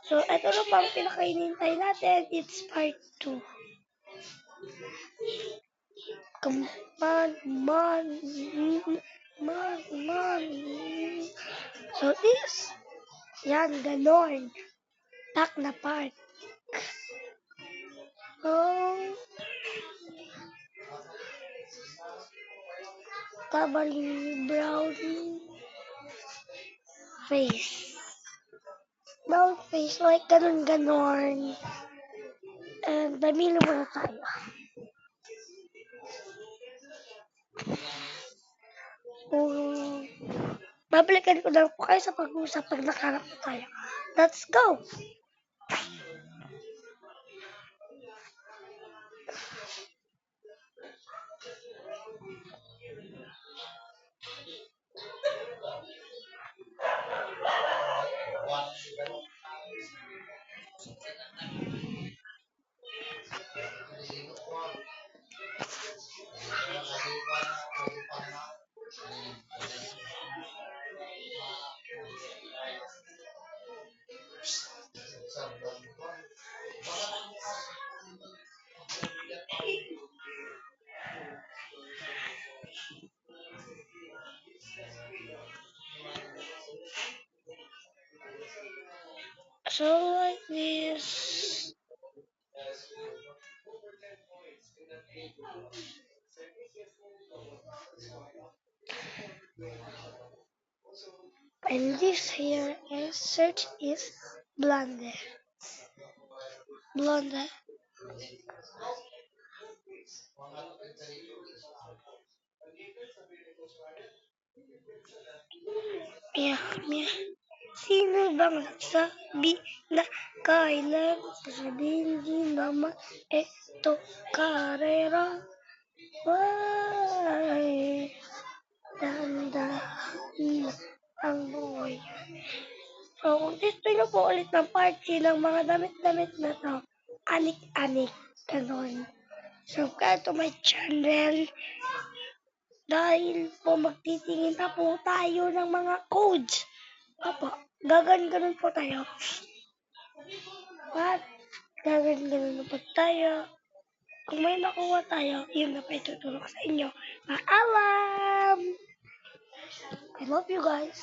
So, ito na pang pinakainintay natin. It's part 2. Come on, man. So, this. Yan, ganon. Tak na part. Oh. Kabali brown face. Brown face, like ganon. And damili muna tayo. Babalikan ko na po kayo sa pag-uusap pag nakarap na tayo. Let's go! So like this. And this here is search is blonde. Blonde. Yeah. Sino bang nagsabi na kailan sasabihin din naman eto karera? Why? Dahan-dahan ang buhay. So, kung gusto nyo po ulit ng party ng mga damit-damit na to, anik-anik, ganon. Subscribe to my channel dahil po magtitingin na po tayo ng mga codes. Opo, gagan-ganon po tayo. What? Gagan-ganon na po tayo. Kung may nakuha tayo, yun na pa itutulong sa inyo. Paalam! I love you guys.